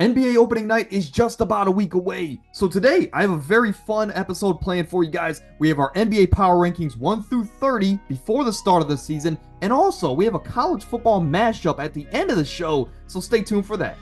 NBA opening night is just about a week away. So today, I have a very fun episode planned for you guys. We have our NBA power rankings 1 through 30 before the start of the season, and also we have a college football mashup at the end of the show, so stay tuned for that.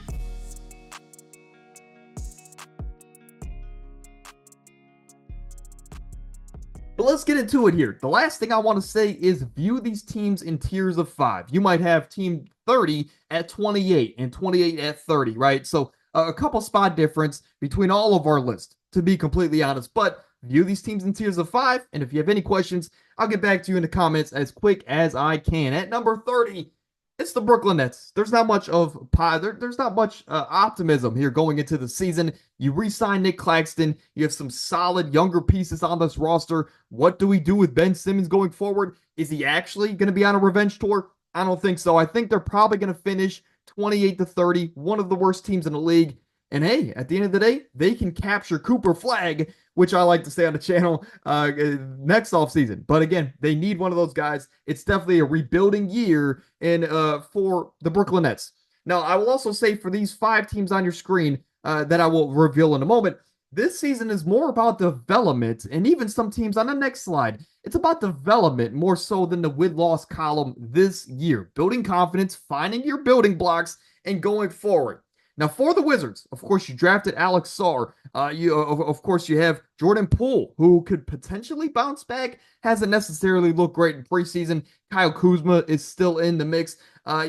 But let's get into it here. The last thing I want to say is view these teams in tiers of 5. You might have team 30 at 28 and 28 at 30, right? So a couple spot difference between all of our lists, to be completely honest. But view these teams in tiers of 5. And if you have any questions, I'll get back to you in the comments as quick as I can. At number 30, it's the Brooklyn Nets. There's not much of there's not much optimism here going into the season. You re-sign Nick Claxton. You have some solid younger pieces on this roster. What do we do with Ben Simmons going forward? Is he actually going to be on a revenge tour? I don't think so. I think they're probably going to finish 28-30, one of the worst teams in the league. And hey, at the end of the day, they can capture Cooper Flag, which I like to say on the channel, next offseason. But again, they need one of those guys. It's definitely a rebuilding year for the Brooklyn Nets. Now, I will also say for these 5 teams on your screen that I will reveal in a moment, this season is more about development, and even some teams on the next slide, it's about development more so than the win-loss column this year. Building confidence, finding your building blocks, and going forward. Now, for the Wizards, of course, you drafted Alex Sarr. Of course, you have Jordan Poole, who could potentially bounce back. Hasn't necessarily looked great in preseason. Kyle Kuzma is still in the mix.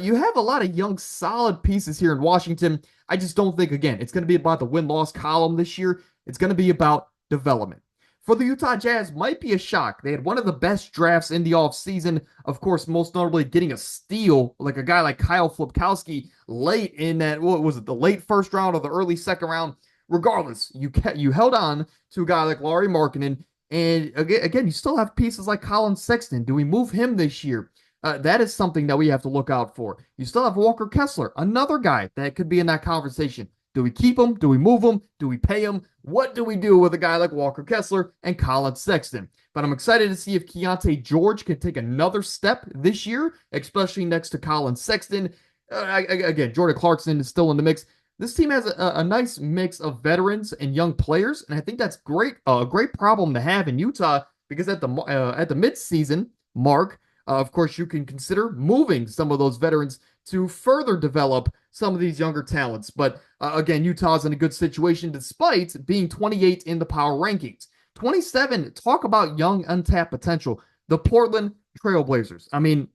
You have a lot of young, solid pieces here in Washington. I just don't think, again, it's going to be about the win-loss column this year. It's going to be about development. For the Utah Jazz, might be a shock. They had one of the best drafts in the offseason. Of course, most notably getting a steal, like a guy like Kyle Flipkowski late in that, what was it, the late first round or the early second round? Regardless, you held on to a guy like Lauri Markkanen. And again, you still have pieces like Colin Sexton. Do we move him this year? That is something that we have to look out for. You still have Walker Kessler, another guy that could be in that conversation. Do we keep him? Do we move him? Do we pay him? What do we do with a guy like Walker Kessler and Colin Sexton? But I'm excited to see if Keontae George can take another step this year, especially next to Colin Sexton. Again, Jordan Clarkson is still in the mix. This team has a nice mix of veterans and young players, and I think that's great. A great problem to have in Utah because at the midseason mark, of course, you can consider moving some of those veterans to further develop some of these younger talents. But again, Utah's in a good situation despite being 28 in the power rankings. 27, talk about young, untapped potential. The Portland Trailblazers. I mean,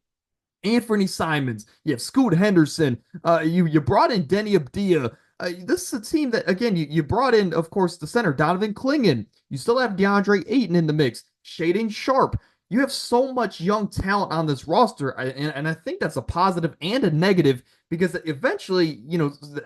Anthony Simons, you have Scoot Henderson, you brought in Denny Abdia. This is a team that, again, you brought in, of course, the center, Donovan Clingan. You still have DeAndre Ayton in the mix, Shaedon Sharpe. You have so much young talent on this roster, and I think that's a positive and a negative because eventually,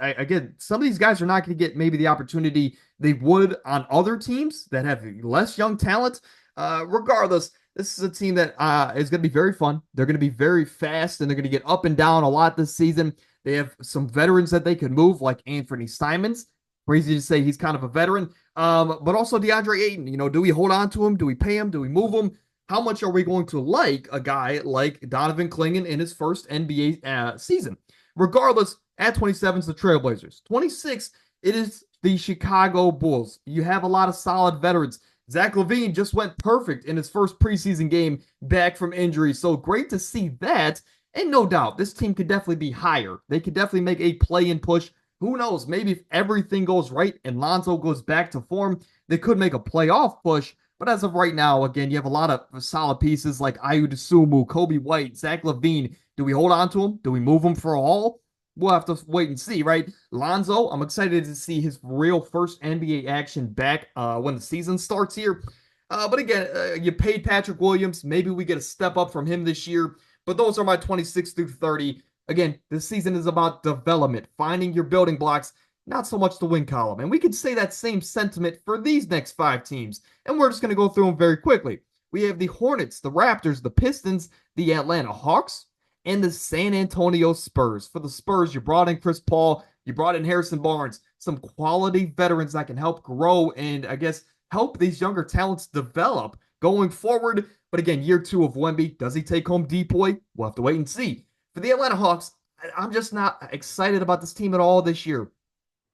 again, some of these guys are not going to get maybe the opportunity they would on other teams that have less young talent. Regardless, this is a team that is going to be very fun. They're going to be very fast, and they're going to get up and down a lot this season. They have some veterans that they can move, like Anthony Simons. Crazy to say he's kind of a veteran, but also DeAndre Ayton. Do we hold on to him? Do we pay him? Do we move him? How much are we going to like a guy like Donovan Clingan in his first NBA season? Regardless, at 27 is the Trailblazers. 26, it is the Chicago Bulls. You have a lot of solid veterans. Zach LaVine just went perfect in his first preseason game back from injury. So great to see that. And no doubt, this team could definitely be higher. They could definitely make a play-in push. Who knows? Maybe if everything goes right and Lonzo goes back to form, they could make a playoff push. But as of right now, again, you have a lot of solid pieces like Ayu Dosunmu, Kobe White, Zach LaVine. Do we hold on to him? Do we move him for a haul? We'll have to wait and see, right? Lonzo, I'm excited to see his real first NBA action back when the season starts here. But again, you paid Patrick Williams. Maybe we get a step up from him this year. But those are my 26 through 30. Again, this season is about development, finding your building blocks, not so much the win column. And we could say that same sentiment for these next 5 teams. And we're just going to go through them very quickly. We have the Hornets, the Raptors, the Pistons, the Atlanta Hawks, and the San Antonio Spurs. For the Spurs, you brought in Chris Paul, you brought in Harrison Barnes, some quality veterans that can help grow and, I guess, help these younger talents develop going forward. But again, year 2 of Wemby, does he take home Depoy? We'll have to wait and see. For the Atlanta Hawks, I'm just not excited about this team at all this year.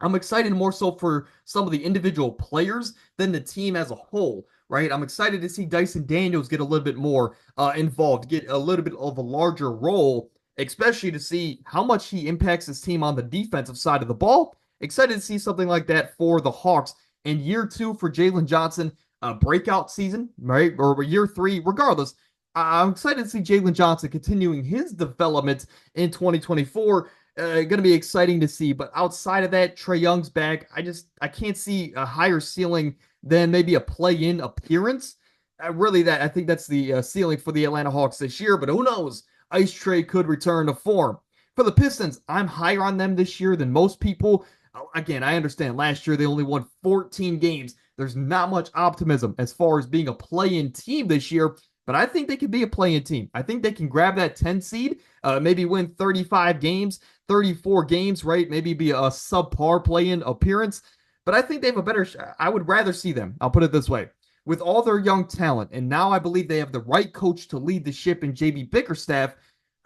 I'm excited more so for some of the individual players than the team as a whole, right? I'm excited to see Dyson Daniels get a little bit more involved, get a little bit of a larger role, especially to see how much he impacts his team on the defensive side of the ball. Excited to see something like that for the Hawks. In year two for Jalen Johnson, a breakout season, right? Or year three, regardless. I'm excited to see Jalen Johnson continuing his development in 2024. Going to be exciting to see. But outside of that, Trae Young's back. I can't see a higher ceiling than maybe a play-in appearance. I think that's the ceiling for the Atlanta Hawks this year. But who knows? Ice Trae could return to form. For the Pistons, I'm higher on them this year than most people. Again, I understand last year they only won 14 games. There's not much optimism as far as being a play-in team this year, but I think they can be a play-in team. I think they can grab that 10 seed, maybe win 35 games, 34 games, right? Maybe be a subpar play-in appearance. But I think they have a better I would rather see them. I'll put it this way. With all their young talent, and now I believe they have the right coach to lead the ship in JB Bickerstaff.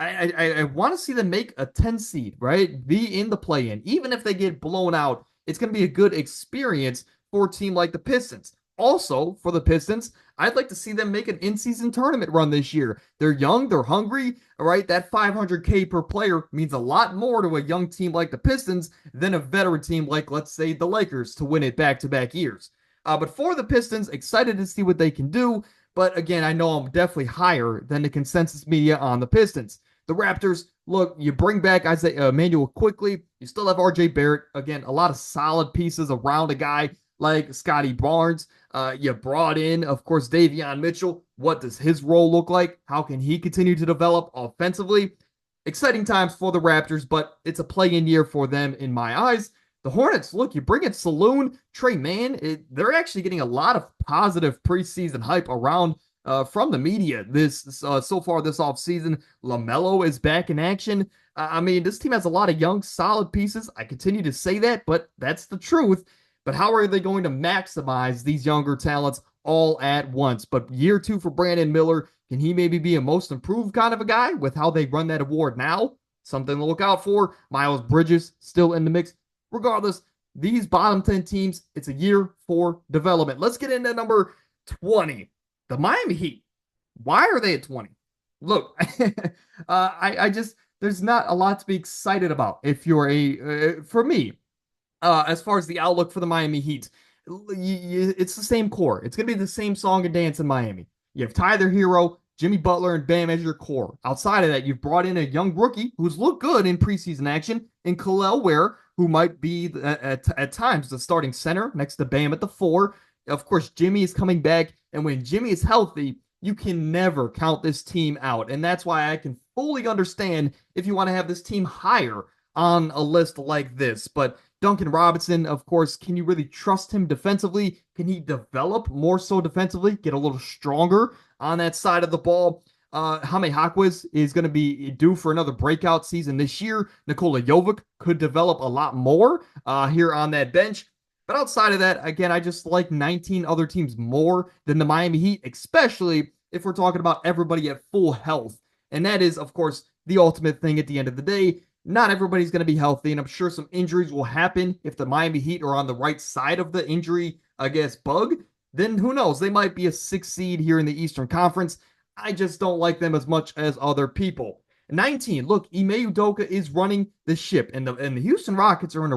I want to see them make a 10 seed, right? Be in the play-in. Even if they get blown out, it's going to be a good experience for a team like the Pistons. Also, for the Pistons, I'd like to see them make an in-season tournament run this year. They're young, they're hungry, all right? That 500K per player means a lot more to a young team like the Pistons than a veteran team like, let's say, the Lakers to win it back-to-back years. But for the Pistons, excited to see what they can do. But again, I know I'm definitely higher than the consensus media on the Pistons. The Raptors, look, you bring back Isaiah Emmanuel quickly. You still have RJ Barrett. Again, a lot of solid pieces around a guy like Scotty Barnes. You brought in, of course, Davion Mitchell. What does his role look like? How can he continue to develop offensively? Exciting times for the Raptors, but it's a play-in year for them in my eyes. The Hornets, look, you bring in Saloon, Trey Mann. They're actually getting a lot of positive preseason hype around from the media so far this offseason. LaMelo is back in action. I mean, this team has a lot of young, solid pieces. I continue to say that, but that's the truth. But how are they going to maximize these younger talents all at once? But year two for Brandon Miller, can he maybe be a most improved kind of a guy with how they run that award now? Something to look out for. Miles Bridges still in the mix. Regardless, these bottom 10 teams, it's a year for development. Let's get into number 20. The Miami Heat. Why are they at 20? Look, I just, there's not a lot to be excited about if you're for me, as far as the outlook for the Miami Heat. It's the same core. It's going to be the same song and dance in Miami. You have Tyler Hero, Jimmy Butler, and Bam as your core. Outside of that, you've brought in a young rookie who's looked good in preseason action, in Khalil Ware, who might be at times the starting center next to Bam at the 4. Of course, Jimmy is coming back, and when Jimmy is healthy, you can never count this team out. And that's why I can fully understand if you want to have this team higher on a list like this. But Duncan Robinson, of course, can you really trust him defensively? Can he develop more so defensively, get a little stronger on that side of the ball? Jaime Jaquez is going to be due for another breakout season this year. Nikola Jovic could develop a lot more here on that bench. But outside of that, again, I just like 19 other teams more than the Miami Heat, especially if we're talking about everybody at full health. And that is, of course, the ultimate thing at the end of the day. Not everybody's going to be healthy, and I'm sure some injuries will happen if the Miami Heat are on the right side of the injury, I guess, bug. Then who knows? They might be a 6 seed here in the Eastern Conference. I just don't like them as much as other people. 19. Look, Ime Udoka is running the ship, and the Houston Rockets are in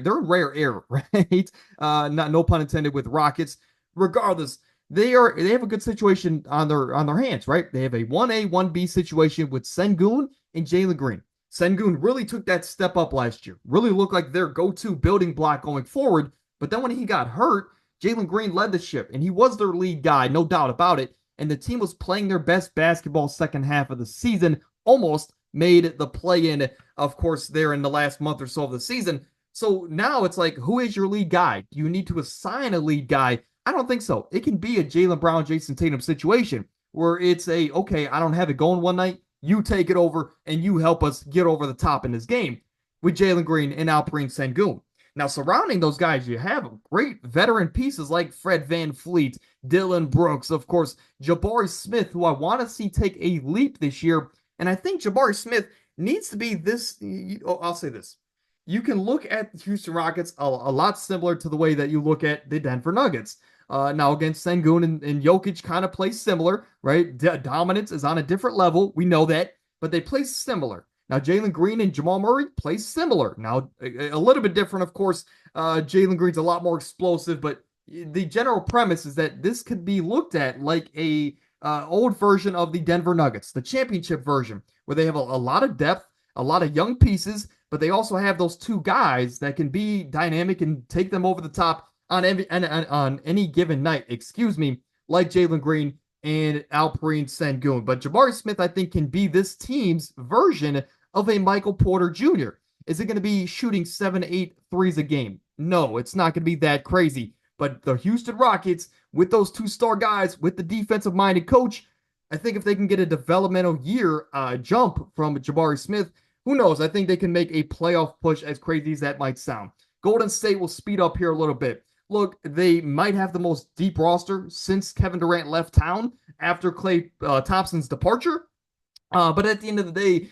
they're in rare air, right? No pun intended with Rockets. Regardless, they have a good situation on their hands, right? They have a 1A, 1B situation with Sengun and Jalen Green. Sengun really took that step up last year, really looked like their go-to building block going forward. But then when he got hurt, Jalen Green led the ship, and he was their lead guy, no doubt about it. And the team was playing their best basketball second half of the season, almost made the play-in, of course, there in the last month or so of the season. So now it's like, who is your lead guy? Do you need to assign a lead guy? I don't think so. It can be a Jaylen Brown, Jason Tatum situation where it's okay, I don't have it going one night. You take it over and you help us get over the top in this game with Jalen Green and Alperen Sengun. Now, surrounding those guys, you have great veteran pieces like Fred VanVleet, Dylan Brooks, of course, Jabari Smith, who I want to see take a leap this year. And I think Jabari Smith needs to be this. I'll say this. you can look at the Houston Rockets a lot similar to the way that you look at the Denver Nuggets. Now, against Sengun and Jokic kind of play similar, right? Dominance is on a different level. We know that, but they play similar. Now, Jalen Green and Jamal Murray play similar. Now, a little bit different, of course. Jalen Green's a lot more explosive, but the general premise is that this could be looked at like a old version of the Denver Nuggets, the championship version, where they have a lot of depth, a lot of young pieces, but they also have those two guys that can be dynamic and take them over the top on any given night. Excuse me, like Jalen Green and Alperen Sengun. But Jabari Smith, I think, can be this team's version of a Michael Porter Jr. Is it going to be shooting 7-8 threes a game? No, it's not going to be that crazy. But the Houston Rockets, with those two-star guys, with the defensive-minded coach, I think if they can get a developmental year jump from Jabari Smith, who knows? I think they can make a playoff push, as crazy as that might sound. Golden State will speed up here a little bit. Look, they might have the most deep roster since Kevin Durant left town after Klay Thompson's departure. But at the end of the day,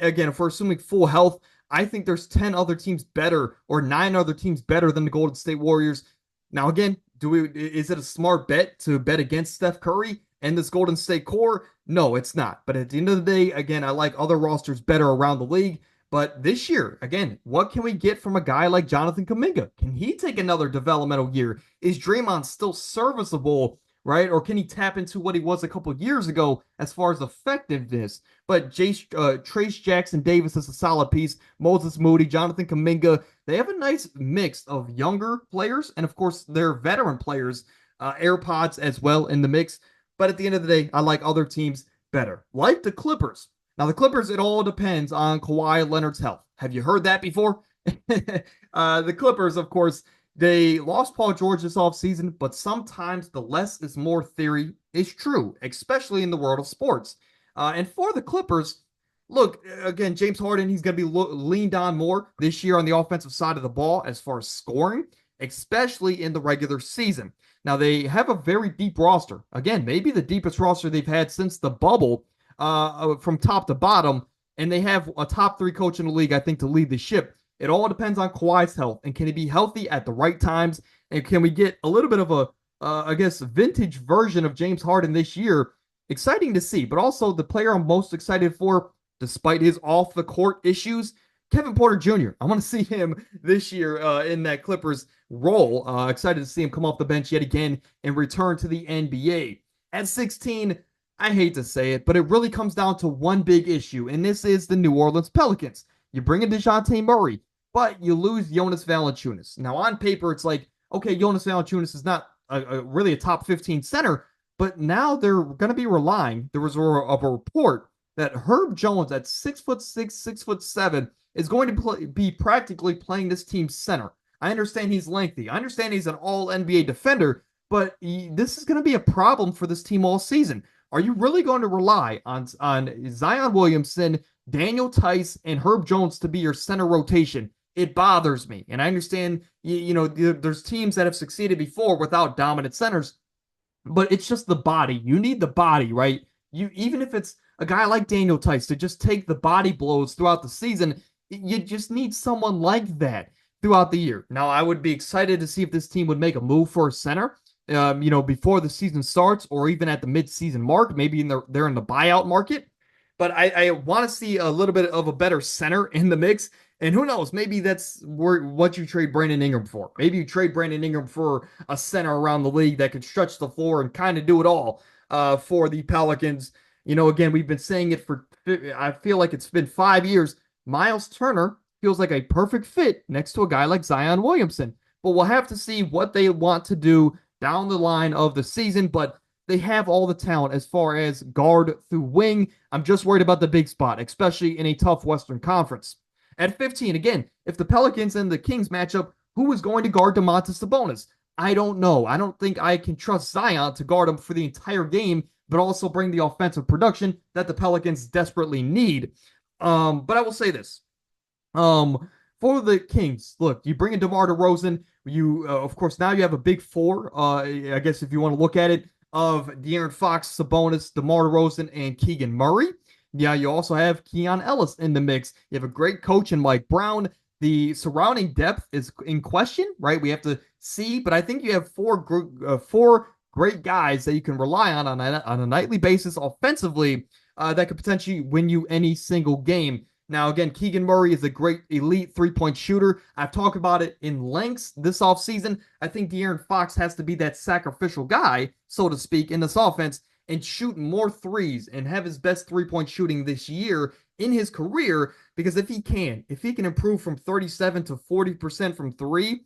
again, if we're assuming full health, I think there's 10 other teams better or 9 other teams better than the Golden State Warriors. Now, again, is it a smart bet to bet against Steph Curry and this Golden State core? No, it's not. But at the end of the day, again, I like other rosters better around the league. But this year, again, what can we get from a guy like Jonathan Kuminga? Can he take another developmental year? Is Draymond still serviceable, right? Or can he tap into what he was a couple of years ago as far as effectiveness? But Trace Jackson Davis is a solid piece. Moses Moody, Jonathan Kuminga, they have a nice mix of younger players and, of course, their veteran players, AirPods as well in the mix. But at the end of the day, I like other teams better, like the Clippers. Now, the Clippers, it all depends on Kawhi Leonard's health. Have you heard that before? The Clippers, of course, they lost Paul George this offseason, but sometimes the less is more theory is true, especially in the world of sports. And for the Clippers, look, again, James Harden, he's going to be leaned on more this year on the offensive side of the ball as far as scoring, especially in the regular season. Now, they have a very deep roster. Again, maybe the deepest roster they've had since the bubble, from top to bottom, and they have a top 3 coach in the league, I think, to lead the ship. It all depends on Kawhi's health, and can he be healthy at the right times, and can we get a little bit of a, I guess, vintage version of James Harden this year? Exciting to see, but also the player I'm most excited for, despite his off-the-court issues, Kevin Porter Jr. I want to see him this year in that Clippers role. Excited to see him come off the bench yet again and return to the NBA. At 16, I hate to say it, but it really comes down to one big issue, and this is the New Orleans Pelicans. You bring in DeJounte Murray, but you lose Jonas Valanciunas. Now, on paper, it's like, okay, Jonas Valanciunas is not really a top 15 center, but now they're going to be relying. There was a report that Herb Jones at 6'6", 6'7", is going to be practically playing this team's center. I understand he's lengthy. I understand he's an all-NBA defender, but this is going to be a problem for this team all season. Are you really going to rely on Zion Williamson, Daniel Tice, and Herb Jones to be your center rotation? It bothers me. And I understand, there's teams that have succeeded before without dominant centers, but it's just the body. You need the body, right? Even if it's a guy like Daniel Tice to just take the body blows throughout the season, you just need someone like that throughout the year. Now, I would be excited to see if this team would make a move for a center, before the season starts or even at the mid-season mark. Maybe they're in the buyout market. But I want to see a little bit of a better center in the mix. And who knows, maybe that's what you trade Brandon Ingram for. Maybe you trade Brandon Ingram for a center around the league that could stretch the floor and kind of do it all for the Pelicans. Again, we've been saying it I feel like it's been 5 years. Miles Turner feels like a perfect fit next to a guy like Zion Williamson. But we'll have to see what they want to do down the line of the season, but they have all the talent as far as guard through wing. I'm just worried about the big spot, especially in a tough Western Conference. At 15, again, if the Pelicans and the Kings match up, who is going to guard Domantas Sabonis? I don't know. I don't think I can trust Zion to guard him for the entire game, but also bring the offensive production that the Pelicans desperately need. But I will say this. For the Kings, look, you bring in DeMar DeRozan. You, of course, now you have a big four, I guess if you want to look at it, of De'Aaron Fox, Sabonis, DeMar DeRozan, and Keegan Murray. Yeah, you also have Keon Ellis in the mix. You have a great coach in Mike Brown. The surrounding depth is in question, right? We have to see, but I think you have four great guys that you can rely on a nightly basis offensively that could potentially win you any single game. Now, again, Keegan Murray is a great elite three-point shooter. I've talked about it in lengths this offseason. I think De'Aaron Fox has to be that sacrificial guy, so to speak, in this offense and shoot more threes and have his best three-point shooting this year in his career. Because if he can improve from 37 to 40% from three,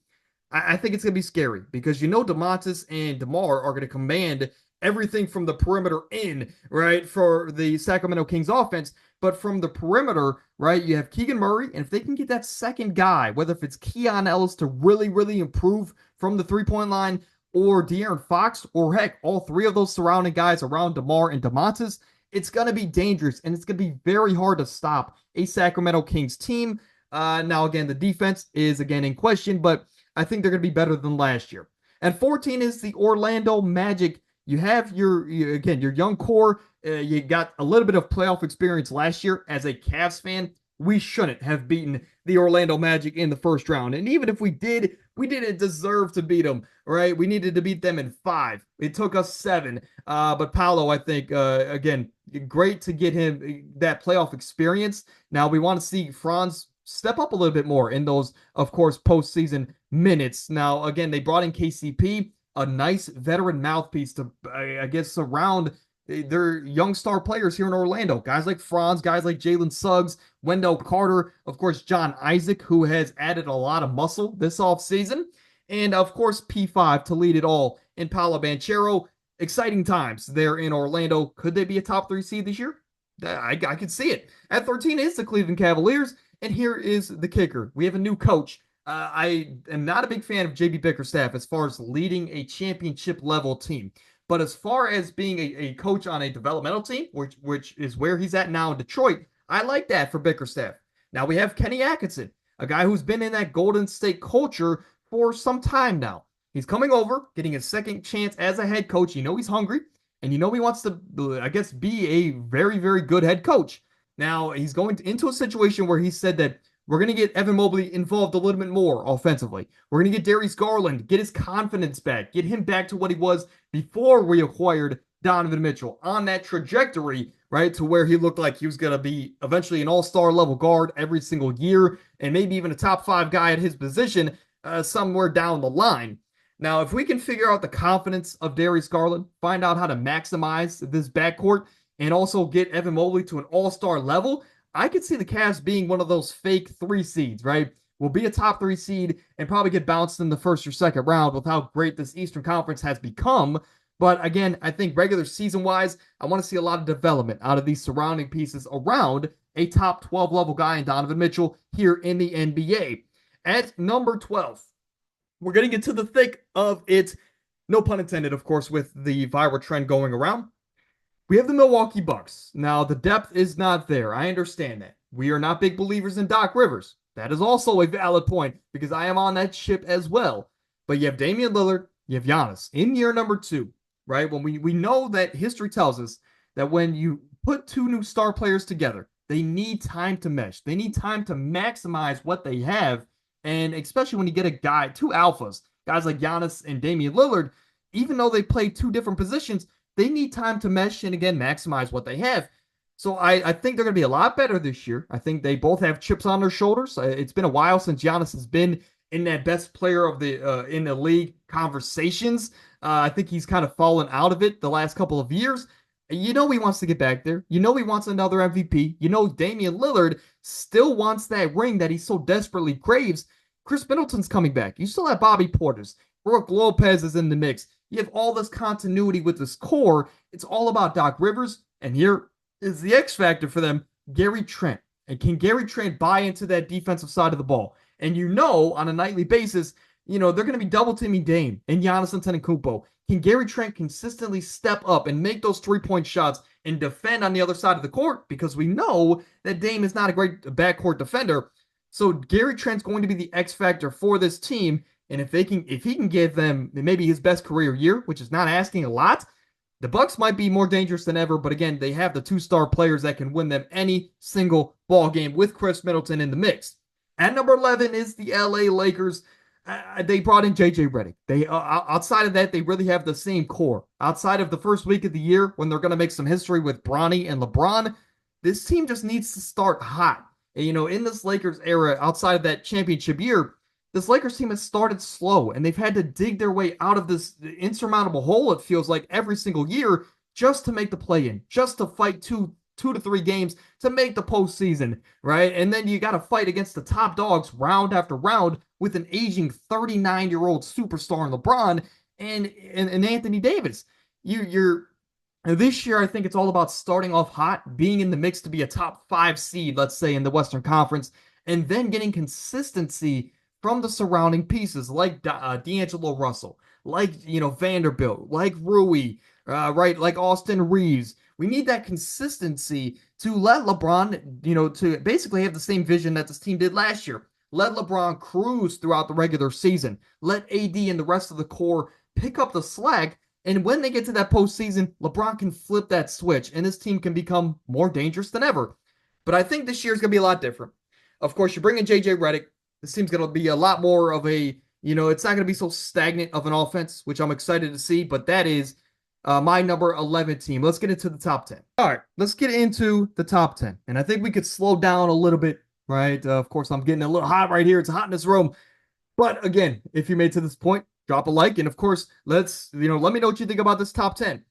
I think it's going to be scary because DeMontis and DeMar are going to command everything from the perimeter in, right, for the Sacramento Kings offense. But from the perimeter, right, you have Keegan Murray, and if they can get that second guy, whether if it's Keon Ellis to really, really improve from the three-point line, or De'Aaron Fox, or heck, all three of those surrounding guys around DeMar and DeMontis, it's going to be dangerous, and it's going to be very hard to stop a Sacramento Kings team. Now, again, the defense is, again, in question, but I think they're going to be better than last year. And 14 is the Orlando Magic. You have your young core. You got a little bit of playoff experience last year. As a Cavs fan, we shouldn't have beaten the Orlando Magic in the first round. And even if we did, we didn't deserve to beat them, right? We needed to beat them in 5. It took us 7. But Paolo, I think, again, great to get him that playoff experience. Now we want to see Franz step up a little bit more in those, of course, postseason minutes. Now, again, they brought in KCP, a nice veteran mouthpiece to, I guess, surround their young star players here in Orlando. Guys like Franz, guys like Jalen Suggs, Wendell Carter, of course, John Isaac, who has added a lot of muscle this offseason, and, of course, P5 to lead it all in Paolo Banchero. Exciting times there in Orlando. Could they be a top 3 seed this year? I could see it. At 13 is the Cleveland Cavaliers, and here is the kicker. We have a new coach. I am not a big fan of JB Bickerstaff as far as leading a championship level team. But as far as being a coach on a developmental team, which is where he's at now in Detroit, I like that for Bickerstaff. Now we have Kenny Atkinson, a guy who's been in that Golden State culture for some time now. He's coming over, getting a second chance as a head coach. He's hungry, and he wants to, I guess, be a very, very good head coach. Now he's going into a situation where he said that we're going to get Evan Mobley involved a little bit more offensively. We're going to get Darius Garland, get his confidence back, get him back to what he was before we acquired Donovan Mitchell on that trajectory, right, to where he looked like he was going to be eventually an all-star level guard every single year and maybe even a top 5 guy at his position somewhere down the line. Now, if we can figure out the confidence of Darius Garland, find out how to maximize this backcourt, and also get Evan Mobley to an all-star level, I could see the Cavs being one of those fake 3 seeds, right? Will be a top 3 seed and probably get bounced in the first or second round with how great this Eastern Conference has become. But again, I think regular season-wise, I want to see a lot of development out of these surrounding pieces around a top 12 level guy in Donovan Mitchell here in the NBA. At number 12, we're getting into the thick of it. No pun intended, of course, with the viral trend going around. We have the Milwaukee Bucks. Now, the depth is not there. I understand that. We are not big believers in Doc Rivers. That is also a valid point because I am on that ship as well. But you have Damian Lillard, you have Giannis in year number 2, right? When we know that history tells us that when you put 2 new star players together, they need time to mesh. They need time to maximize what they have. And especially when you get 2 alphas, guys like Giannis and Damian Lillard, even though they play 2 different positions, they need time to mesh and, again, maximize what they have. So I think they're going to be a lot better this year. I think they both have chips on their shoulders. It's been a while since Giannis has been in that best player of the in the league conversations. I think he's kind of fallen out of it the last couple of years. He wants to get back there. He wants another MVP. Damian Lillard still wants that ring that he so desperately craves. Chris Middleton's coming back. You still have Bobby Portis. Brooke Lopez is in the mix. You have all this continuity with this core. It's all about Doc Rivers. And here is the X factor for them, Gary Trent. And can Gary Trent buy into that defensive side of the ball? And on a nightly basis, they're going to be double teaming Dame and Giannis Antetokounmpo. Can Gary Trent consistently step up and make those 3-point shots and defend on the other side of the court? Because we know that Dame is not a great backcourt defender. So Gary Trent's going to be the X factor for this team. And if he can give them maybe his best career year, which is not asking a lot, the Bucks might be more dangerous than ever. But again, they have the 2-star players that can win them any single ball game with Chris Middleton in the mix. At number 11 is the LA Lakers. They brought in JJ Redick. They outside of that, they really have the same core. Outside of the first week of the year when they're going to make some history with Bronny and LeBron, this team just needs to start hot. And, in this Lakers era, outside of that championship year, this Lakers team has started slow and they've had to dig their way out of this insurmountable hole, it feels like, every single year just to make the play in, just to fight two to three games to make the postseason, right? And then you got to fight against the top dogs round after round with an aging 39-year-old superstar in LeBron and Anthony Davis. You're this year, I think it's all about starting off hot, being in the mix to be a top 5 seed, let's say, in the Western Conference, and then getting consistency from the surrounding pieces like D'Angelo Russell, like Vanderbilt, like Rui, right, like Austin Reeves. We need that consistency to let LeBron, to basically have the same vision that this team did last year. Let LeBron cruise throughout the regular season. Let AD and the rest of the core pick up the slack. And when they get to that postseason, LeBron can flip that switch and this team can become more dangerous than ever. But I think this year is going to be a lot different. Of course, you bring in JJ Redick. This team's going to be a lot more of it's not going to be so stagnant of an offense, which I'm excited to see. But that is my number 11 team. Let's get into the top 10. All right, let's get into the top 10. And I think we could slow down a little bit, right? Of course, I'm getting a little hot right here. It's hot in this room. But again, if you made it to this point, drop a like. And of course, let me know what you think about this top 10.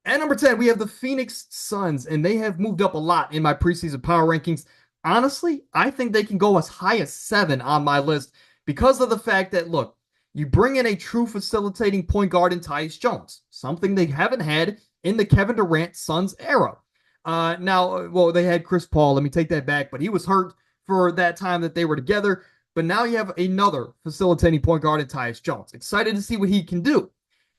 At number 10, we have the Phoenix Suns, and they have moved up a lot in my preseason power rankings. Honestly, I think they can go as high as 7 on my list because of the fact that, look, you bring in a true facilitating point guard in Tyus Jones, something they haven't had in the Kevin Durant Suns era. Now, they had Chris Paul. Let me take that back, but he was hurt for that time that they were together. But now you have another facilitating point guard in Tyus Jones. Excited to see what he can do.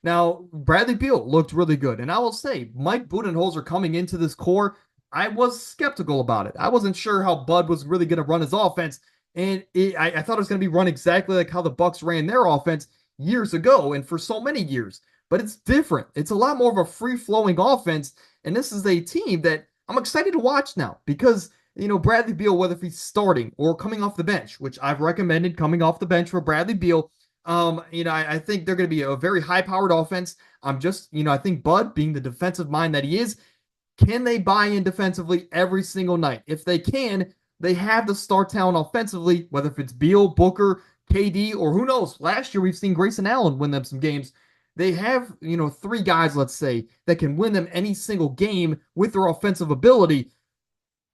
Now, Bradley Beal looked really good. And I will say, Mike Budenholzer coming into this core, I was skeptical about it. I wasn't sure how Bud was really going to run his offense. And I thought it was going to be run exactly like how the Bucks ran their offense years ago and for so many years. But it's different. It's a lot more of a free-flowing offense. And this is a team that I'm excited to watch now because, Bradley Beal, whether if he's starting or coming off the bench, which I've recommended coming off the bench for Bradley Beal, I think they're going to be a very high-powered offense. I think Bud, being the defensive mind that he is, can they buy in defensively every single night? If they can, they have the star talent offensively, whether if it's Beal, Booker, KD, or who knows. Last year, we've seen Grayson Allen win them some games. They have, 3 guys, let's say, that can win them any single game with their offensive ability.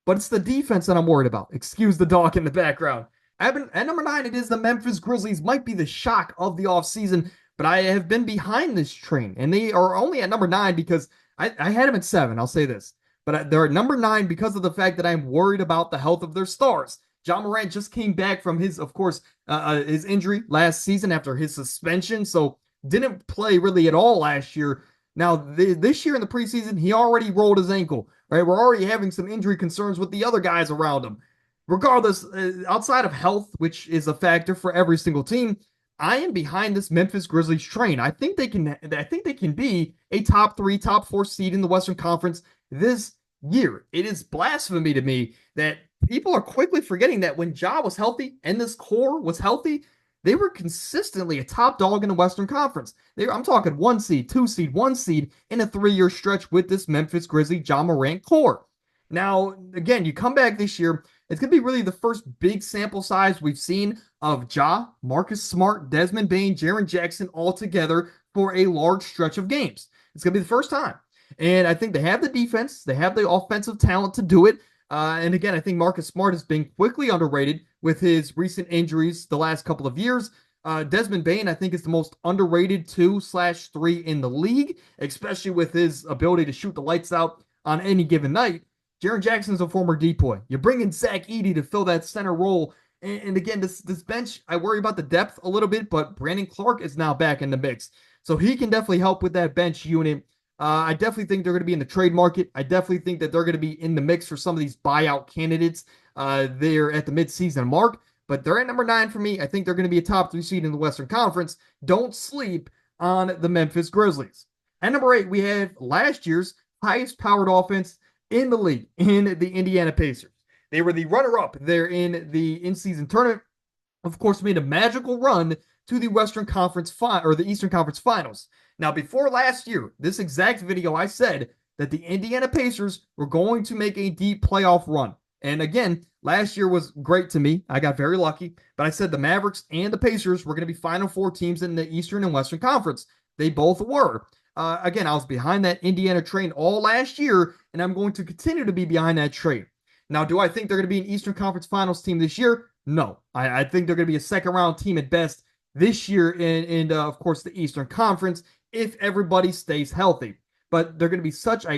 But it's the defense that I'm worried about. Excuse the dog in the background. At number 9, it is the Memphis Grizzlies. Might be the shock of the offseason, but I have been behind this train. And they are only at number 9 because I had them at 7, I'll say this. But they're at number 9 because of the fact that I'm worried about the health of their stars. Ja Morant just came back from his injury last season after his suspension, so didn't play really at all last year. Now, this year in the preseason, he already rolled his ankle, right? We're already having some injury concerns with the other guys around him. Regardless, outside of health, which is a factor for every single team, I am behind this Memphis Grizzlies train. I think they can be a top 3, top 4 seed in the Western Conference this year. It is blasphemy to me that people are quickly forgetting that when Ja was healthy and this core was healthy, they were consistently a top dog in the Western Conference. I'm talking 1 seed, 2 seed, 1 seed in a 3-year stretch with this Memphis Grizzly Ja Morant core. Now, again, you come back this year, it's going to be really the first big sample size we've seen of Ja, Marcus Smart, Desmond Bane, Jaren Jackson all together for a large stretch of games. It's going to be the first time. And I think they have the defense. They have the offensive talent to do it. And again, I think Marcus Smart has been quickly underrated with his recent injuries the last couple of years. Desmond Bane, I think, is the most underrated 2/3 in the league, especially with his ability to shoot the lights out on any given night. Jaren Jackson's a former decoy. You bring in Zach Edey to fill that center role. And again, this bench, I worry about the depth a little bit, but Brandon Clark is now back in the mix. So he can definitely help with that bench unit. I definitely think they're going to be in the trade market. I definitely think that they're going to be in the mix for some of these buyout candidates there at the midseason mark. But they're at number 9 for me. I think they're going to be a top 3 seed in the Western Conference. Don't sleep on the Memphis Grizzlies. At number 8, we have last year's highest powered offense in the league in the Indiana Pacers. They were the runner-up there in the in-season tournament. Of course, made a magical run to the Western Conference or the Eastern Conference Finals. Now, before last year, this exact video, I said that the Indiana Pacers were going to make a deep playoff run. And again, last year was great to me. I got very lucky, but I said the Mavericks and the Pacers were going to be Final Four teams in the Eastern and Western Conference. They both were. Again, I was behind that Indiana train all last year, and I'm going to continue to be behind that train. Now, do I think they're going to be an Eastern Conference Finals team this year? No. I think they're going to be a second-round team at best this year in of course, the Eastern Conference if everybody stays healthy. But they're going to be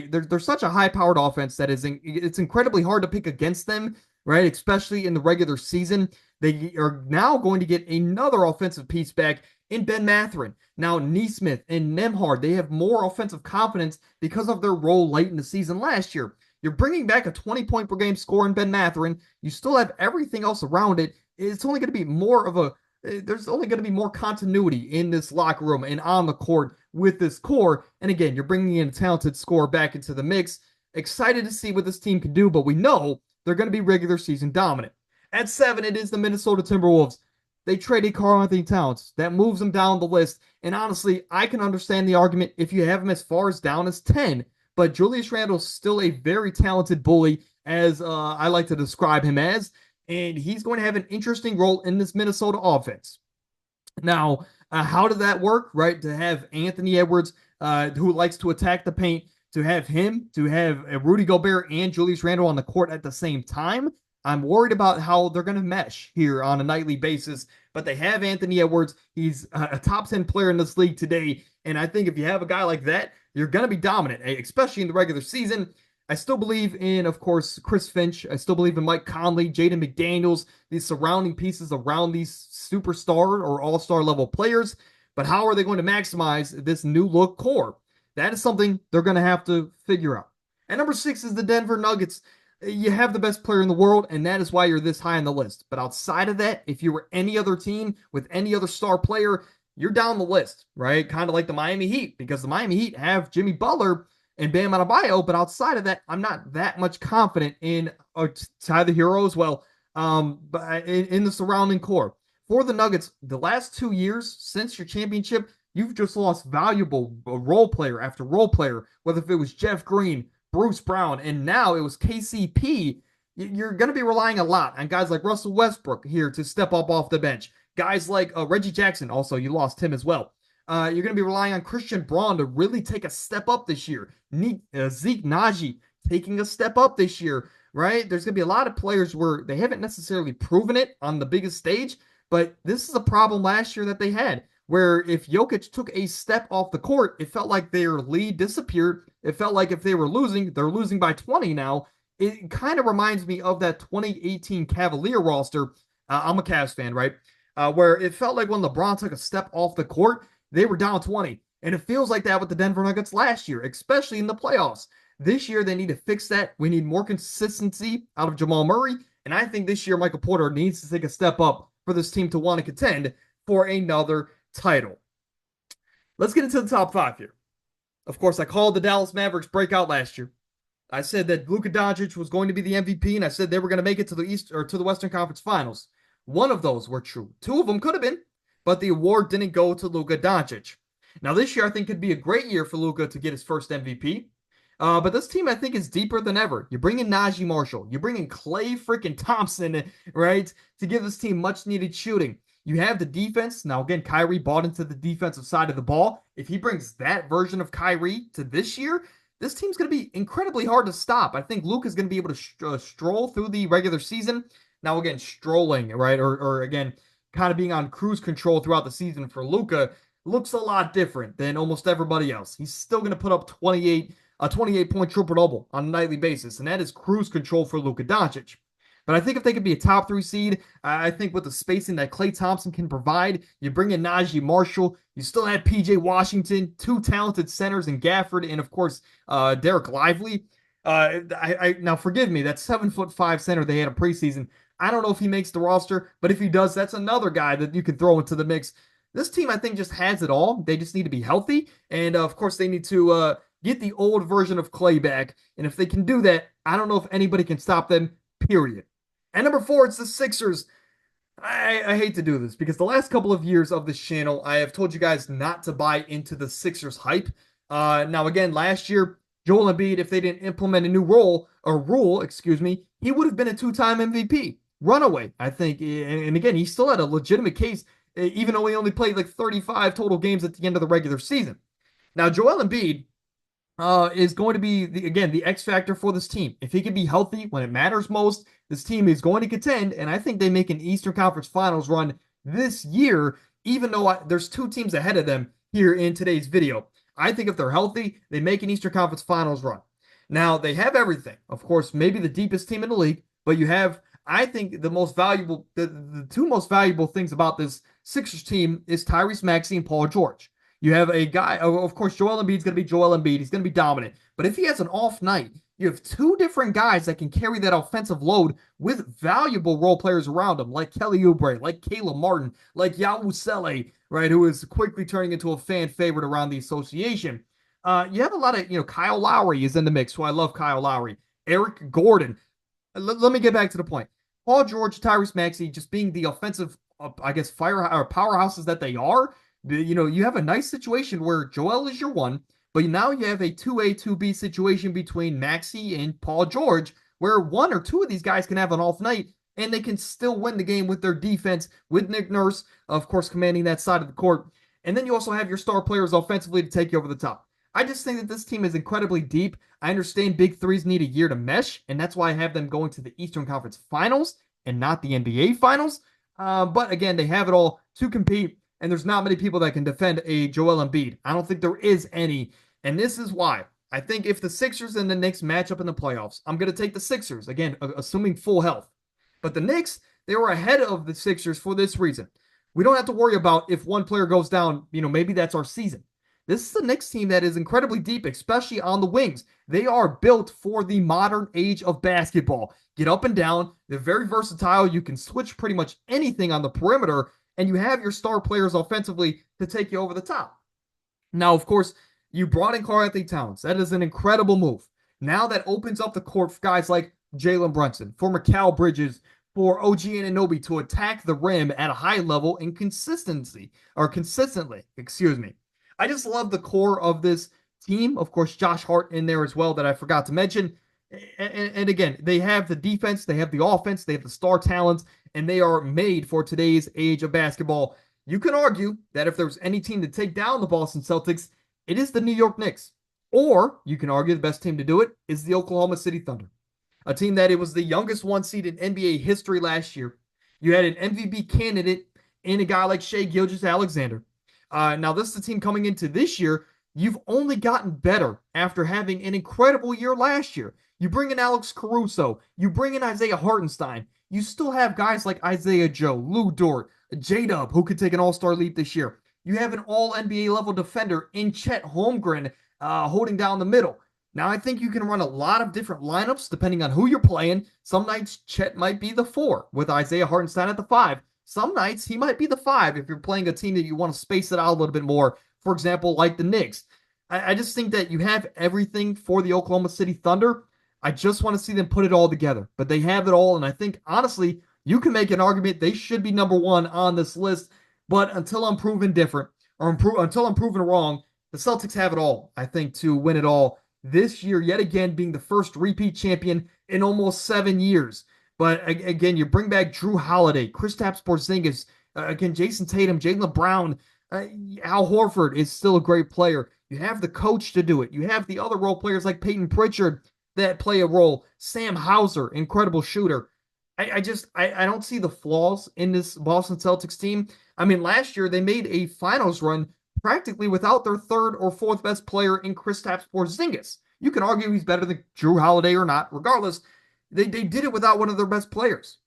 they're such a high-powered offense that it's incredibly hard to pick against them, right? Especially in the regular season. They are now going to get another offensive piece back in Ben Mathurin. Now, Nesmith and Nembhard, they have more offensive confidence because of their role late in the season last year. You're bringing back a 20-point per game score in Ben Mathurin. You still have everything else around it. It's only going to be there's only going to be more continuity in this locker room and on the court with this core. And again, you're bringing in a talented scorer back into the mix. Excited to see what this team can do, but we know they're going to be regular season dominant. At 7, it is the Minnesota Timberwolves. They traded Karl-Anthony Towns. That moves them down the list. And honestly, I can understand the argument if you have him as far as down as 10. But Julius Randle's still a very talented bully, as I like to describe him as. And he's going to have an interesting role in this Minnesota offense. Now, how did that work, right? To have Anthony Edwards, who likes to attack the paint, to have Rudy Gobert and Julius Randle on the court at the same time. I'm worried about how they're going to mesh here on a nightly basis, but they have Anthony Edwards. He's a top 10 player in this league today, and I think if you have a guy like that, you're going to be dominant, especially in the regular season. I still believe in, of course, Chris Finch. I still believe in Mike Conley, Jaden McDaniels, these surrounding pieces around these superstar or all-star level players, but how are they going to maximize this new look core? That is something they're going to have to figure out. At number 6 is the Denver Nuggets. You have the best player in the world, and that is why you're this high on the list. But outside of that, if you were any other team with any other star player, you're down the list, right? Kind of like the Miami Heat, because the Miami Heat have Jimmy Butler and Bam Adebayo, but outside of that, I'm not that much confident in Tyler Hero as well, but in the surrounding core. For the Nuggets, the last 2 years since your championship, you've just lost valuable role player after role player, whether if it was Jeff Green, Bruce Brown, and now it was KCP. You're going to be relying a lot on guys like Russell Westbrook here to step up off the bench. Guys like Reggie Jackson, also you lost him as well. You're going to be relying on Christian Braun to really take a step up this year. Zeke Naji taking a step up this year, right? There's going to be a lot of players where they haven't necessarily proven it on the biggest stage, but this is a problem last year that they had, where if Jokic took a step off the court, it felt like their lead disappeared. It felt like if they were losing, they're losing by 20 now. It kind of reminds me of that 2018 Cavalier roster. I'm a Cavs fan, right? Where it felt like when LeBron took a step off the court, they were down 20. And it feels like that with the Denver Nuggets last year, especially in the playoffs. This year, they need to fix that. We need more consistency out of Jamal Murray. And I think this year, Michael Porter needs to take a step up for this team to want to contend for another title. Let's get into the top 5 here. Of course, I called the Dallas Mavericks breakout last year. I said that Luka Doncic was going to be the MVP, and I said they were going to make it to the East or to the Western Conference Finals. One of those were true. 2 of them could have been, but the award didn't go to Luka Doncic. Now, this year, I think could be a great year for Luka to get his first MVP. But this team, I think, is deeper than ever. You bring in Najee Marshall. You bring in Klay freaking Thompson, right, to give this team much-needed shooting. You have the defense. Now, again, Kyrie bought into the defensive side of the ball. If he brings that version of Kyrie to this year, this team's going to be incredibly hard to stop. I think Luka's going to be able to stroll through the regular season. Now, again, strolling, right, or again, kind of being on cruise control throughout the season for Luka looks a lot different than almost everybody else. He's still going to put up a 28-point triple-double on a nightly basis, and that is cruise control for Luka Doncic. But I think if they could be a top 3 seed, I think with the spacing that Klay Thompson can provide, you bring in Najee Marshall, you still have PJ Washington, 2 talented centers in Gafford, and of course, Derek Lively. Now forgive me, that 7'5" center they had in preseason, I don't know if he makes the roster, but if he does, that's another guy that you can throw into the mix. This team, I think, just has it all. They just need to be healthy, and of course, they need to get the old version of Klay back. And if they can do that, I don't know if anybody can stop them. period. And number 4, it's the Sixers. I hate to do this because the last couple of years of this channel, I have told you guys not to buy into the Sixers hype. Now, again, last year, Joel Embiid, if they didn't implement a new rule, excuse me, he would have been a two-time MVP. Runaway, I think. And again, he still had a legitimate case, even though he only played like 35 total games at the end of the regular season. Now, Joel Embiid is going to be, again, the X factor for this team. If he can be healthy when it matters most, this team is going to contend, and I think they make an Eastern Conference Finals run this year, even though there's 2 teams ahead of them here in today's video. I think if they're healthy, they make an Eastern Conference Finals run. Now, they have everything. Of course, maybe the deepest team in the league, but you have, I think, the 2 most valuable things about this Sixers team is Tyrese Maxey and Paul George. You have a guy, of course, Joel Embiid's going to be Joel Embiid. He's going to be dominant. But if he has an off night, you have 2 different guys that can carry that offensive load with valuable role players around him, like Kelly Oubre, like Caleb Martin, like Yawusele, right, who is quickly turning into a fan favorite around the association. You have a lot of, Kyle Lowry is in the mix, so I love Kyle Lowry. Eric Gordon. Let me get back to the point. Paul George, Tyrese Maxey, just being the offensive, I guess, powerhouses that they are. You have a nice situation where Joel is your 1, but now you have a 2A, 2B situation between Maxey and Paul George, where 1 or 2 of these guys can have an off night, and they can still win the game with their defense, with Nick Nurse, of course, commanding that side of the court. And then you also have your star players offensively to take you over the top. I just think that this team is incredibly deep. I understand big threes need a year to mesh, and that's why I have them going to the Eastern Conference Finals and not the NBA Finals. But again, they have it all to compete. And there's not many people that can defend a Joel Embiid. I don't think there is any. And this is why. I think if the Sixers and the Knicks match up in the playoffs, I'm going to take the Sixers, again, assuming full health. But the Knicks, they were ahead of the Sixers for this reason. We don't have to worry about if one player goes down, maybe that's our season. This is a Knicks team that is incredibly deep, especially on the wings. They are built for the modern age of basketball. Get up and down. They're very versatile. You can switch pretty much anything on the perimeter, and you have your star players offensively to take you over the top. Now, of course, you brought in Karl-Anthony Towns. That is an incredible move. Now that opens up the court for guys like Jalen Brunson, for Mikal Bridges, for OG Anunoby to attack the rim at a high level and consistently. I just love the core of this team. Of course, Josh Hart in there as well that I forgot to mention. And again, they have the defense, they have the offense, they have the star talents, and they are made for today's age of basketball. You can argue that if there's any team to take down the Boston Celtics, it is the New York Knicks. Or you can argue the best team to do it is the Oklahoma City Thunder, a team that it was the youngest 1 seed in NBA history last year. You had an MVP candidate in a guy like Shai Gilgeous-Alexander. Now, this is the team coming into this year. You've only gotten better after having an incredible year last year. You bring in Alex Caruso. You bring in Isaiah Hartenstein. You still have guys like Isaiah Joe, Lou Dort, J-Dub, who could take an all-star leap this year. You have an all-NBA level defender in Chet Holmgren holding down the middle. Now, I think you can run a lot of different lineups depending on who you're playing. Some nights, Chet might be the 4 with Isaiah Hartenstein at the 5. Some nights, he might be the 5 if you're playing a team that you want to space it out a little bit more. For example, like the Knicks. I just think that you have everything for the Oklahoma City Thunder. I just want to see them put it all together. But they have it all, and I think, honestly, you can make an argument they should be number 1 on this list. But until I'm proven different, or until I'm proven wrong, the Celtics have it all, I think, to win it all this year, yet again, being the first repeat champion in almost 7 years. But again, you bring back Drew Holiday, Kristaps Porzingis, again, Jason Tatum, Jaylen Brown, Al Horford is still a great player. You have the coach to do it. You have the other role players like Peyton Pritchard that play a role. Sam Hauser, incredible shooter. I don't see the flaws in this Boston Celtics team. I mean, last year they made a finals run practically without their 3rd or 4th best player in Kristaps Porzingis. You can argue he's better than Drew Holiday or not. Regardless, they did it without one of their best players.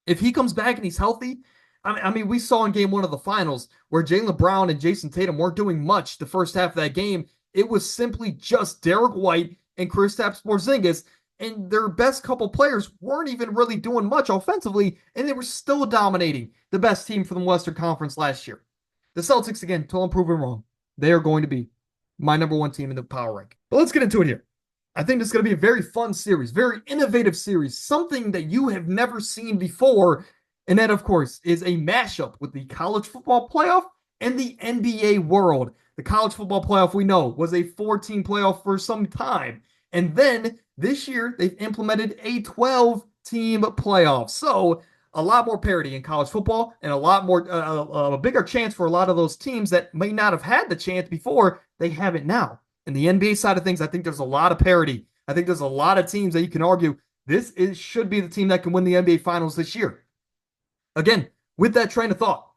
If he comes back and he's healthy, I mean, we saw in game 1 of the finals where Jaylen Brown and Jason Tatum weren't doing much the first half of that game. It was simply just Derek White and Kristaps Porzingis, and their best couple players weren't even really doing much offensively, and they were still dominating the best team from the Western Conference last year. The Celtics, again, until I'm proven wrong, they are going to be my number 1 team in the power rank. But let's get into it here. I think this is going to be a very fun series, very innovative series, something that you have never seen before. And that, of course, is a mashup with the college football playoff and the NBA world. The college football playoff, we know, was a 14 playoff for some time. And then this year, they've implemented a 12-team playoff. So a lot more parity in college football and a lot more, a bigger chance for a lot of those teams that may not have had the chance before. They have it now. In the NBA side of things, I think there's a lot of parity. I think there's a lot of teams that you can argue should be the team that can win the NBA Finals this year. Again, with that train of thought,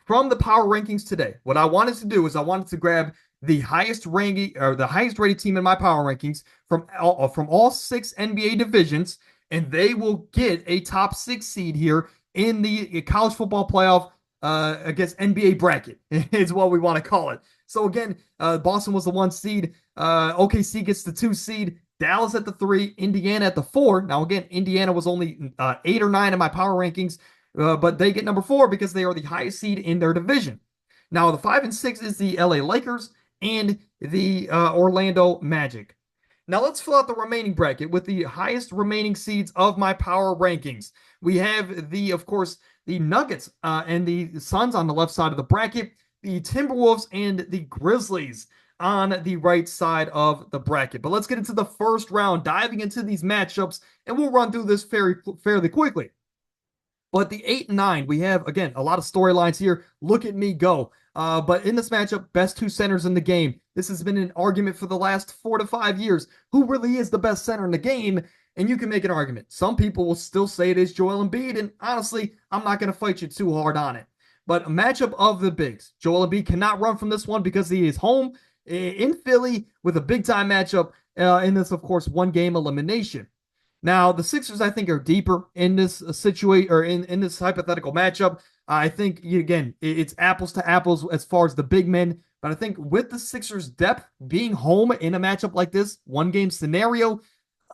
from the power rankings today, what I wanted to do is I wanted to grab the highest ranking or the highest rated team in my power rankings from all 6 NBA divisions, and they will get a top 6 seed here in the college football playoff against NBA bracket is what we want to call it. So again, Boston was the 1 seed. OKC gets the 2 seed. Dallas at the 3. Indiana at the 4. Now again, Indiana was only 8 or 9 in my power rankings, but they get number 4 because they are the highest seed in their division. Now the 5 and 6 is the LA Lakers and the Orlando Magic. Now let's fill out the remaining bracket with the highest remaining seeds of my power rankings. We have of course, the Nuggets and the Suns on the left side of the bracket, the Timberwolves and the Grizzlies on the right side of the bracket. But let's get into the first round, diving into these matchups, and we'll run through this fairly quickly. But the 8 and 9, we have, again, a lot of storylines here. Look at me go. But in this matchup, best 2 centers in the game. This has been an argument for the last 4 to 5 years. Who really is the best center in the game? And you can make an argument. Some people will still say it is Joel Embiid, and honestly, I'm not going to fight you too hard on it. But a matchup of the bigs. Joel Embiid cannot run from this one because he is home in Philly with a big-time matchup in this, of course, 1-game elimination. Now, the Sixers, I think, are deeper in this situation or in this hypothetical matchup. I think, again, it's apples to apples as far as the big men. But I think with the Sixers' depth being home in a matchup like this, 1-game scenario,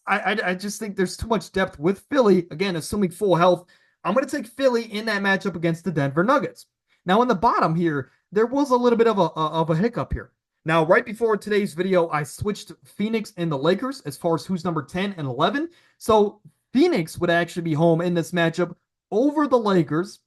I just think there's too much depth with Philly. Again, assuming full health, I'm going to take Philly in that matchup against the Denver Nuggets. Now, in the bottom here, there was a little bit of a hiccup here. Now, right before today's video, I switched Phoenix and the Lakers as far as who's number 10 and 11. So Phoenix would actually be home in this matchup over the Lakers.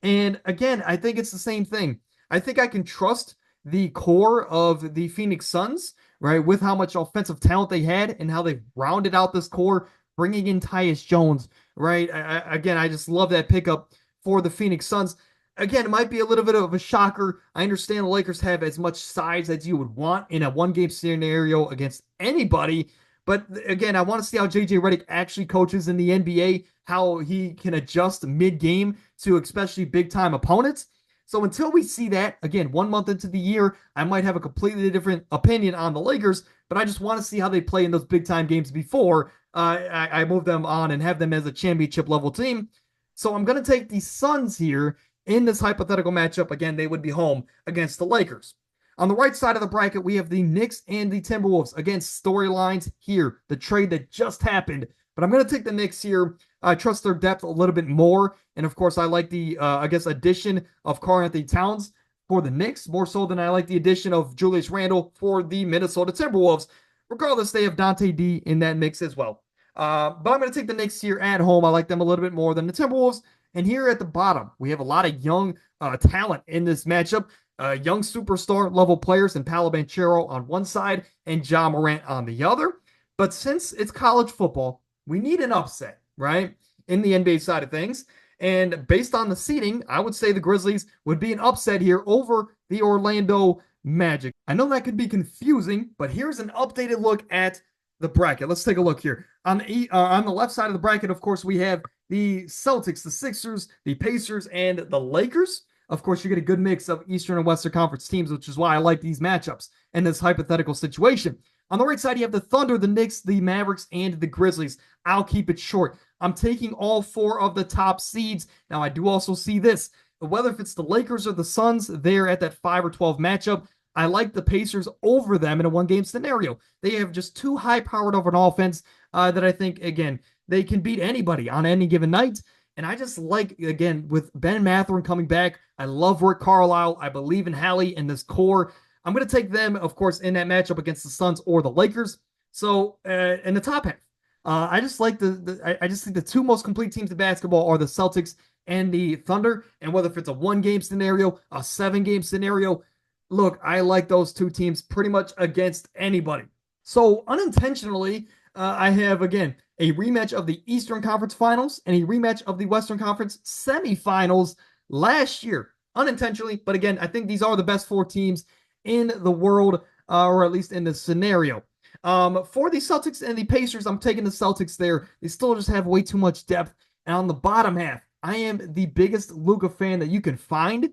And again, I think it's the same thing. I think I can trust the core of the Phoenix Suns, right, with how much offensive talent they had and how they've rounded out this core, bringing in Tyus Jones, right? Again, I just love that pickup for the Phoenix Suns. Again, it might be a little bit of a shocker. I understand the Lakers have as much size as you would want in a 1-game scenario against anybody. But again, I want to see how JJ Redick actually coaches in the NBA, how he can adjust mid-game to especially big-time opponents. So until we see that, again, 1 month into the year, I might have a completely different opinion on the Lakers, but I just want to see how they play in those big-time games before I move them on and have them as a championship-level team. So I'm going to take the Suns here in this hypothetical matchup. Again, they would be home against the Lakers. On the right side of the bracket, we have the Knicks and the Timberwolves. Again, storylines here, the trade that just happened. But I'm going to take the Knicks here. I trust their depth a little bit more. And of course, I like the, addition of Karl-Anthony Towns for the Knicks, more so than I like the addition of Julius Randle for the Minnesota Timberwolves. Regardless, they have Dante D in that mix as well. But I'm going to take the Knicks here at home. I like them a little bit more than the Timberwolves. And here at the bottom, we have a lot of young talent in this matchup. Young superstar level players in Paolo Banchero on one side and Ja Morant on the other. But since it's college football, we need an upset, right? In the NBA side of things. And based on the seeding, I would say the Grizzlies would be an upset here over the Orlando Magic. I know that could be confusing, but here's an updated look at the bracket. Let's take a look here. On the left side of the bracket, of course, we have the Celtics, the Sixers, the Pacers, and the Lakers. Of course, you get a good mix of Eastern and Western Conference teams, which is why I like these matchups in this hypothetical situation. On the right side, you have the Thunder, the Knicks, the Mavericks, and the Grizzlies. I'll keep it short. I'm taking all 4 of the top seeds. Now, I do also see this. Whether if it's the Lakers or the Suns, they're at that 5 or 12 matchup. I like the Pacers over them in a 1-game scenario. They have just too high-powered of an offense that I think, again, they can beat anybody on any given night. And I just like, again, with Ben Mathurin coming back, I love Rick Carlisle. I believe in Hallie and this core. I'm going to take them, of course, in that matchup against the Suns or the Lakers. So in the top half, I just like I just think the two most complete teams in basketball are the Celtics and the Thunder. And whether if it's a 1 game scenario, a 7 game scenario, look, I like those two teams pretty much against anybody. So unintentionally, I have again a rematch of the Eastern Conference Finals and a rematch of the Western Conference semifinals last year. Unintentionally, but again, I think these are the best 4 teams in the world, or at least in the scenario. For the Celtics and the Pacers, I'm taking the Celtics there. They still just have way too much depth. And on the bottom half, I am the biggest Luka fan that you can find.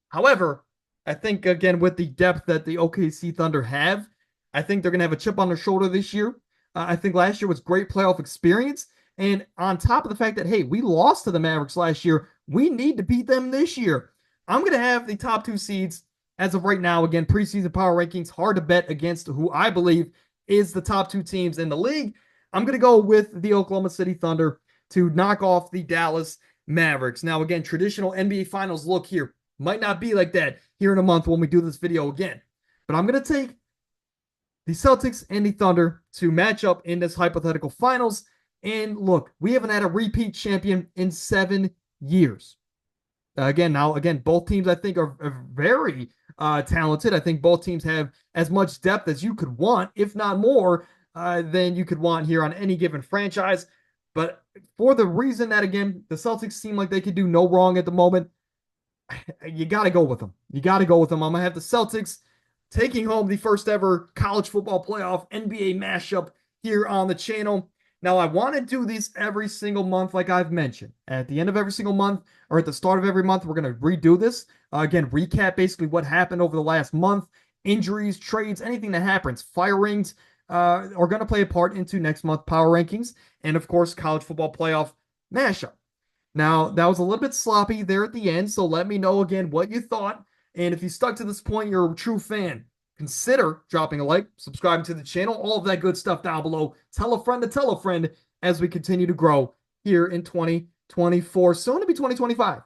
However, I think again with the depth that the OKC Thunder have, I think they're going to have a chip on their shoulder this year. I think last year was great playoff experience. And on top of the fact that, hey, we lost to the Mavericks last year, we need to beat them this year. I'm going to have the top 2 seeds as of right now. Again, preseason power rankings, hard to bet against who I believe is the top 2 teams in the league. I'm going to go with the Oklahoma City Thunder to knock off the Dallas Mavericks. Now, again, traditional NBA Finals look here might not be like that here in a month when we do this video again. But I'm going to take the Celtics and the Thunder to match up in this hypothetical finals. And look, we haven't had a repeat champion in 7 years. Again, both teams I think are very talented. I think both teams have as much depth as you could want, if not more, than you could want here on any given franchise. But for the reason that, again, the Celtics seem like they could do no wrong at the moment, you got to go with them. You got to go with them. I'm going to have the Celtics taking home the first ever college football playoff NBA mashup here on the channel. Now, I want to do these every single month, like I've mentioned. At the end of every single month, or at the start of every month, we're going to redo this. Again, recap basically what happened over the last month. Injuries, trades, anything that happens. Firings are going to play a part into next month power rankings. And, of course, college football playoff mashup. Now, that was a little bit sloppy there at the end, so let me know again what you thought. And if you stuck to this point, you're a true fan, consider dropping a like, subscribing to the channel, all of that good stuff down below. Tell a friend to tell a friend as we continue to grow here in 2024, soon to be 2025.